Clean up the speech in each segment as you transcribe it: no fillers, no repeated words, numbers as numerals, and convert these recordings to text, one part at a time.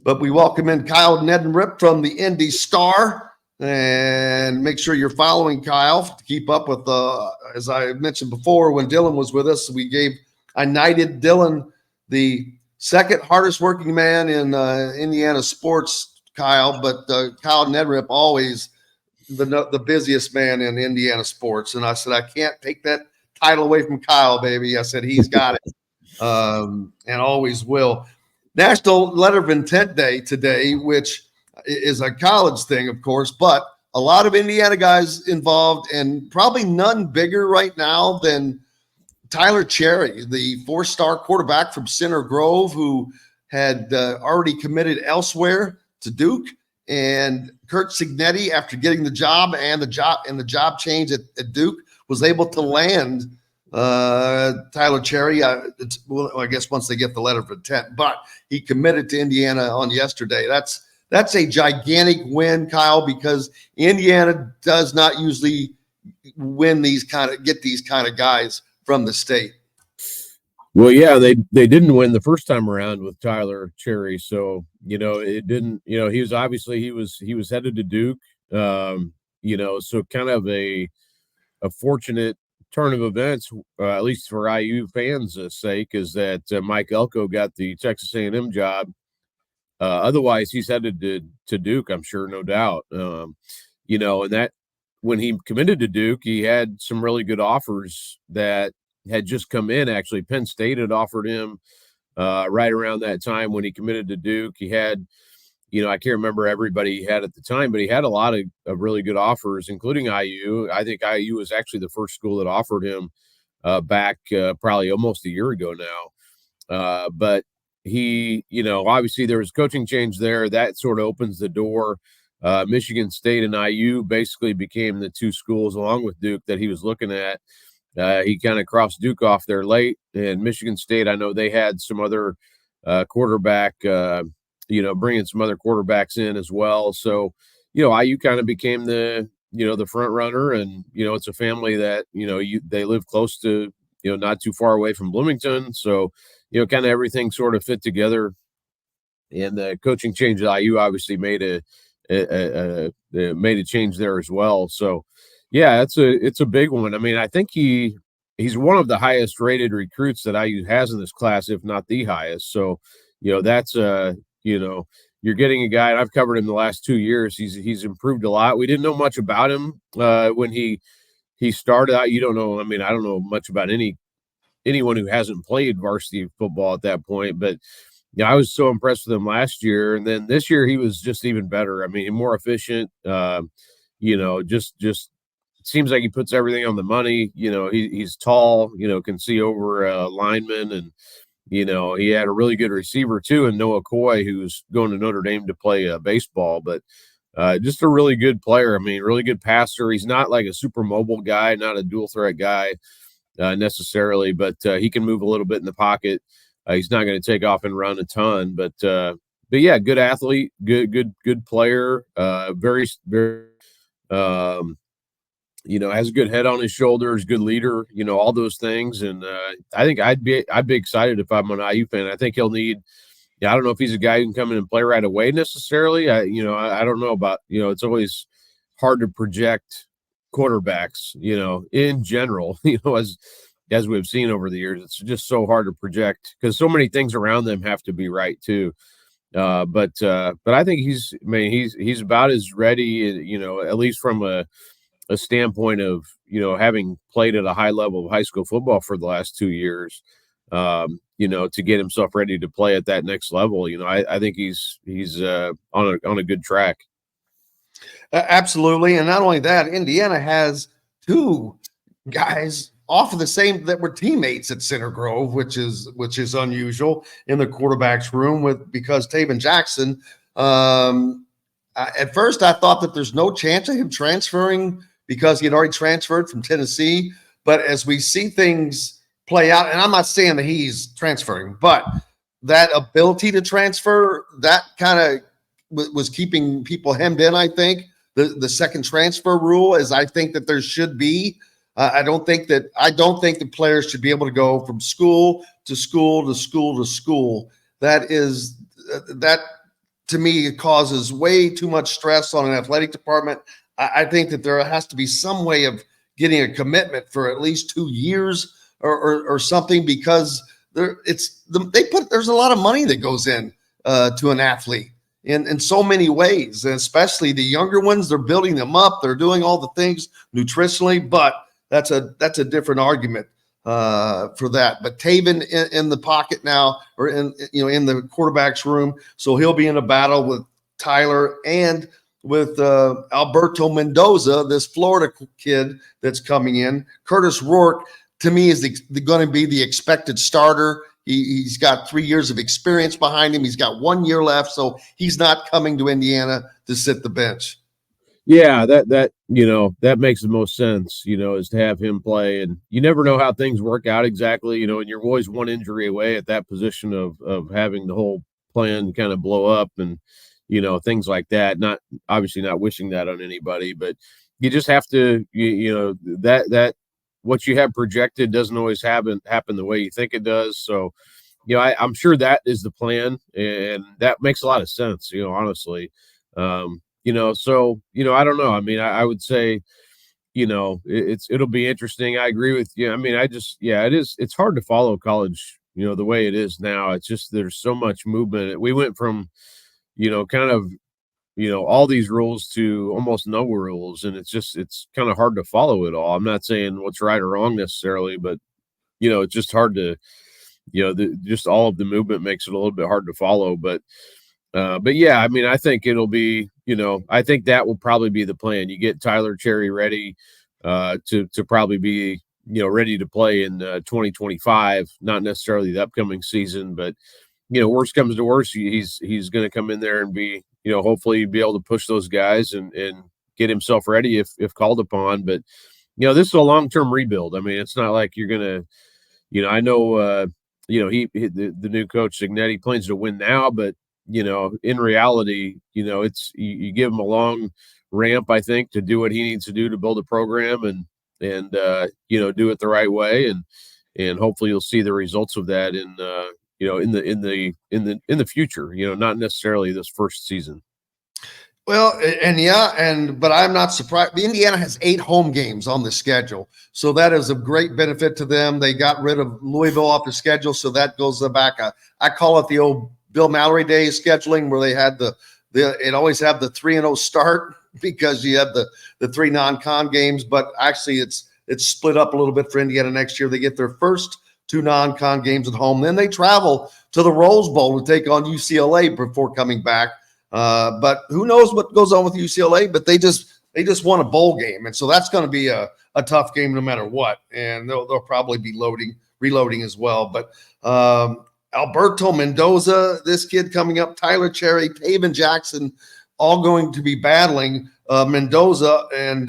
But we welcome in Kyle Neddenriep from the Indy Star. And make sure you're following Kyle to keep up with, as I mentioned before, when Dylan was with us, I knighted Dylan the second hardest working man in Indiana sports, Kyle. But Kyle Neddenriep always the busiest man in Indiana sports. And I said, I can't take that title away from Kyle, baby. I said, he's got it and always will. National Letter of Intent Day today, which is a college thing, of course, but a lot of Indiana guys involved, and probably none bigger right now than Tyler Cherry, the four-star quarterback from Center Grove, who had already committed elsewhere to Duke, and Kurt Signetti, after getting the job and the job change at Duke, was able to land Tyler Cherry. I guess once they get the letter of intent, but he committed to Indiana on yesterday. That's a gigantic win, Kyle, because Indiana does not usually get these kind of guys from the state. Well, yeah, they didn't win the first time around with Tyler Cherry, so it didn't. He was headed to Duke, so kind of a fortunate turn of events, at least for IU fans' sake, is that Mike Elko got the Texas A&M job. Otherwise, he's headed to Duke, I'm sure, no doubt. And that when he committed to Duke, he had some really good offers that had just come in. Actually, Penn State had offered him right around that time when he committed to Duke. He had, I can't remember everybody he had at the time, but he had a lot of really good offers, including IU. I think IU was actually the first school that offered him back probably almost a year ago now. But he, obviously there was coaching change there. That sort of opens the door. Michigan State and IU basically became the two schools along with Duke that he was looking at. He kind of crossed Duke off there late, and Michigan State, I know they had some other quarterback, bringing some other quarterbacks in as well. So, IU kind of became the front runner, and, it's a family that, they live close to, not too far away from Bloomington. So, kind of everything sort of fit together, and the coaching change at IU obviously made a change there as well. So, yeah, it's a big one. I mean, I think he's one of the highest rated recruits that IU has in this class, if not the highest. So, that's you're getting a guy, and I've covered him the last 2 years. He's improved a lot. We didn't know much about him when he started out. You don't know. I mean, I don't know much about anyone who hasn't played varsity football at that point, but I was so impressed with him last year, and then this year he was just even better. I mean, more efficient. Just seems like he puts everything on the money. He's tall. Can see over linemen, and he had a really good receiver too, and Noah Coy, who's going to Notre Dame to play baseball, but just a really good player. I mean, really good passer. He's not like a super mobile guy, not a dual threat guy necessarily, but he can move a little bit in the pocket. He's not going to take off and run a ton, but yeah, good athlete, good player. Very, very, has a good head on his shoulders, good leader, all those things. And I think I'd be excited if I'm an IU fan. I think he'll need. I don't know if he's a guy who can come in and play right away necessarily. I don't know about. It's always hard to project quarterbacks. In general, as we've seen over the years, it's just so hard to project because so many things around them have to be right too. But I think he's about as ready, at least from a standpoint of, having played at a high level of high school football for the last 2 years, to get himself ready to play at that next level. I think he's on a good track. Absolutely. And not only that, Indiana has two guys off of the same that were teammates at Center Grove, which is unusual in the quarterback's room because Taven Jackson, at first I thought that there's no chance of him transferring because he had already transferred from Tennessee. But as we see things play out, and I'm not saying that he's transferring, but that ability to transfer, that kind of was keeping people hemmed in, I think. The second transfer rule is I think that there should be. I don't think the players should be able to go from school to school to school to school. That to me, it causes way too much stress on an athletic department. I think that there has to be some way of getting a commitment for at least 2 years or something, because there's a lot of money that goes in to an athlete in so many ways, and especially the younger ones. They're building them up. They're doing all the things nutritionally, but that's a different argument for that. But Taven in the pocket now, or in the quarterback's room, so he'll be in a battle with Tyler and with Alberto Mendoza, this Florida kid that's coming in. Curtis Rourke, to me, is going to be the expected starter. He's got 3 years of experience behind him. He's got 1 year left, so he's not coming to Indiana to sit the bench. Yeah, that makes the most sense, is to have him play. And you never know how things work out exactly, and you're always one injury away at that position of having the whole plan kind of blow up and, things like that. Not obviously not wishing that on anybody, but you just have to, that what you have projected doesn't always happen the way you think it does. So, I'm sure that is the plan, and that makes a lot of sense, honestly. So, I don't know. I mean, I would say, it'll be interesting. I agree with you. I mean, it's hard to follow college, the way it is now. It's just, there's so much movement. We went from, kind of, all these rules to almost no rules. And it's kind of hard to follow it all. I'm not saying what's right or wrong necessarily, but, it's just hard to, just all of the movement makes it a little bit hard to follow. But yeah, I mean, I think it'll be, I think that will probably be the plan. You get Tyler Cherry ready to probably be, ready to play in 2025, not necessarily the upcoming season, but, worst comes to worst, he's going to come in there and be, hopefully be able to push those guys and get himself ready if called upon. But, this is a long-term rebuild. I mean, it's not like you're going to, I know, the new coach Signetti plans to win now, but in reality, it's you give him a long ramp, I think, to do what he needs to do to build a program and do it the right way, and hopefully you'll see the results of that in the future. Not necessarily this first season. Well, but I'm not surprised. Indiana has 8 home games on the schedule, so that is a great benefit to them. They got rid of Louisville off the schedule, so that goes back. I call it the old Bill Mallory days scheduling, where they had it always have the 3-0 start because you have the 3 non-con games, but actually it's split up a little bit for Indiana next year. They get their first 2 non-con games at home, then they travel to the Rose Bowl to take on UCLA before coming back. But who knows what goes on with UCLA? But they just won a bowl game, and so that's going to be a tough game no matter what. And they'll probably be reloading as well. But Alberto Mendoza, this kid coming up, Tyler Cherry, Taven Jackson, all going to be battling. Mendoza and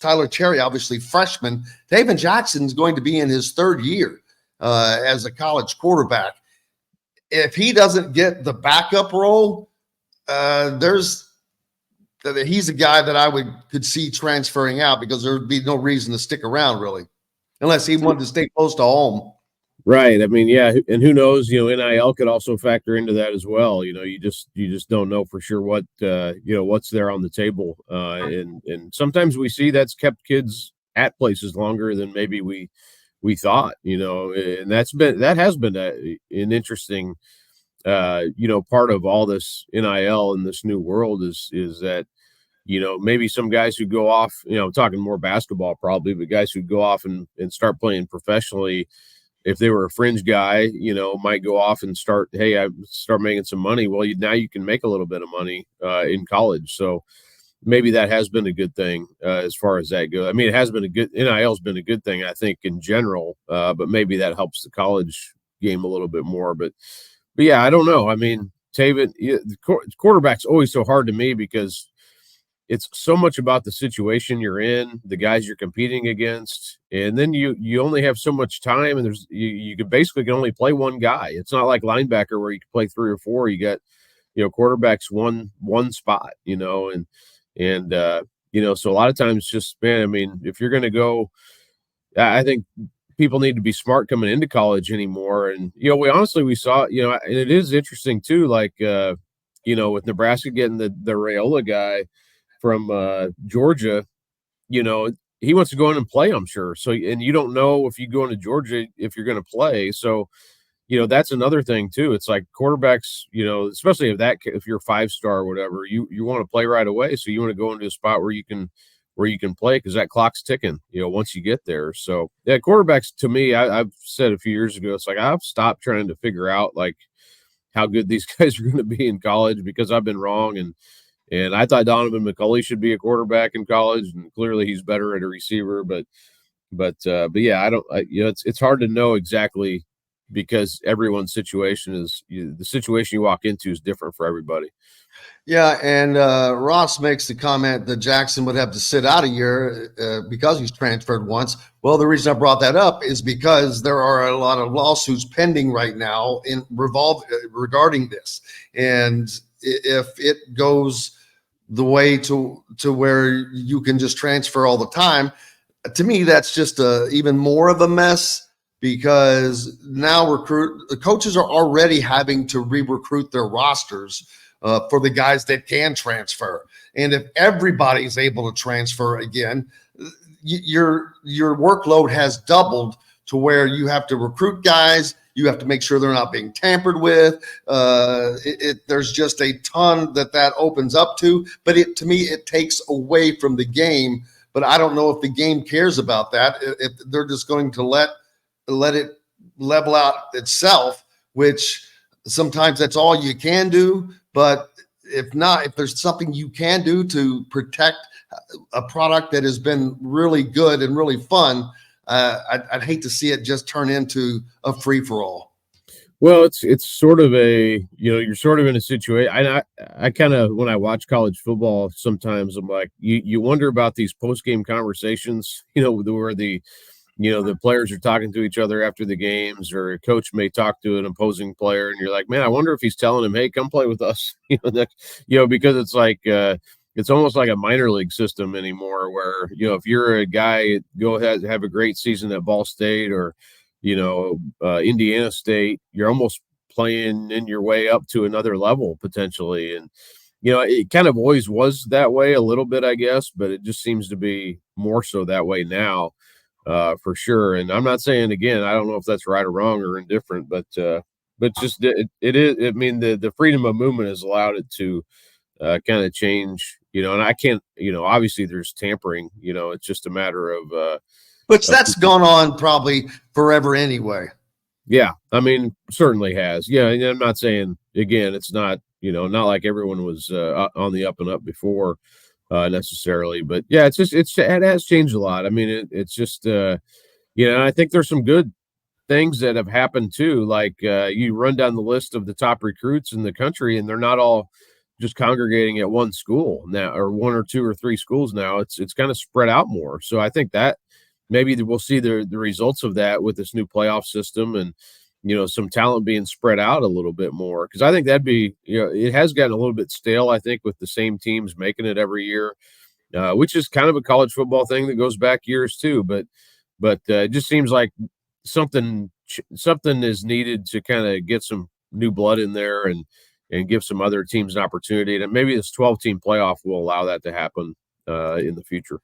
Tyler Cherry, obviously freshman. Taven Jackson is going to be in his 3rd year as a college quarterback. If he doesn't get the backup role, he's a guy that I could see transferring out, because there would be no reason to stick around really, unless he wanted to stay close to home. Right. I mean, yeah, and who knows? NIL could also factor into that as well. You just don't know for sure what what's there on the table, and sometimes we see that's kept kids at places longer than maybe we thought. And that has been an interesting part of all this NIL in this new world is that maybe some guys who go off, I'm talking more basketball probably, but guys who go off and start playing professionally, if they were a fringe guy, might go off and start making some money. Well, now you can make a little bit of money in college. So maybe that has been a good thing as far as that goes. I mean, NIL has been a good thing, I think, in general, but maybe that helps the college game a little bit more. But yeah, I don't know. I mean, Taven, the quarterback's always so hard to me because it's so much about the situation you're in, the guys you're competing against, and then you only have so much time, and you can only play one guy. It's not like linebacker where you can play 3 or 4. You got quarterbacks one spot, and so a lot of times just, man, I mean, if you're going to go, I think people need to be smart coming into college anymore. And we saw, and it is interesting too, like with Nebraska getting the Raiola guy from Georgia, he wants to go in and play, I'm sure. So, and you don't know if you go into Georgia if you're going to play. So, that's another thing too. It's like quarterbacks, especially if you're 5-star or whatever, you want to play right away. So you want to go into a spot where you can play because that clock's ticking, once you get there. So yeah, quarterbacks to me, I've said a few years ago, it's like I've stopped trying to figure out like how good these guys are going to be in college because I've been wrong. And I thought Donovan McCulley should be a quarterback in college, and clearly he's better at a receiver. But yeah, it's hard to know exactly because everyone's situation the situation you walk into is different for everybody. Yeah, and Ross makes the comment that Jackson would have to sit out a year because he's transferred once. Well, the reason I brought that up is because there are a lot of lawsuits pending right now regarding this, and if it goes the way to where you can just transfer all the time, to me that's just even more of a mess because now the coaches are already having to re-recruit their rosters for the guys that can transfer. And if everybody's able to transfer again, your workload has doubled to where you have to recruit guys. You have to make sure they're not being tampered with. There's just a ton that opens up to. But to me, it takes away from the game. But I don't know if the game cares about that. If they're just going to let it level out itself, which sometimes that's all you can do. But if not, if there's something you can do to protect a product that has been really good and really fun, I'd hate to see it just turn into a free for all. Well, it's sort of you're sort of in a situation. I kind of, when I watch college football, sometimes I'm like, you wonder about these post game conversations, where the players are talking to each other after the games, or a coach may talk to an opposing player, and you're like, man, I wonder if he's telling him, hey, come play with us, because it's like it's almost like a minor league system anymore, where if you're a guy, go ahead have a great season at Ball State or Indiana State, you're almost playing in your way up to another level potentially. And it kind of always was that way a little bit, I guess, but it just seems to be more so that way now, for sure. And I'm not saying, again, I don't know if that's right or wrong or indifferent, but just it is. I mean, the freedom of movement has allowed it to kind of change, and I can't, obviously there's tampering, it's just a matter of Which that's gone on probably forever anyway. Yeah, I mean, certainly has. Yeah, and I'm not saying, again, it's not, not like everyone was on the up and up before necessarily, but yeah, it has changed a lot. I mean, it's just I think there's some good things that have happened too. Like you run down the list of the top recruits in the country, and they're not all just congregating at one school now, or one or two or three schools now. It's kind of spread out more. So I think that maybe we'll see the results of that with this new playoff system, and some talent being spread out a little bit more, because I think that'd be, it has gotten a little bit stale, I think, with the same teams making it every year, which is kind of a college football thing that goes back years too. But it just seems like something is needed to kind of get some new blood in there and give some other teams an opportunity. And maybe this 12-team playoff will allow that to happen in the future.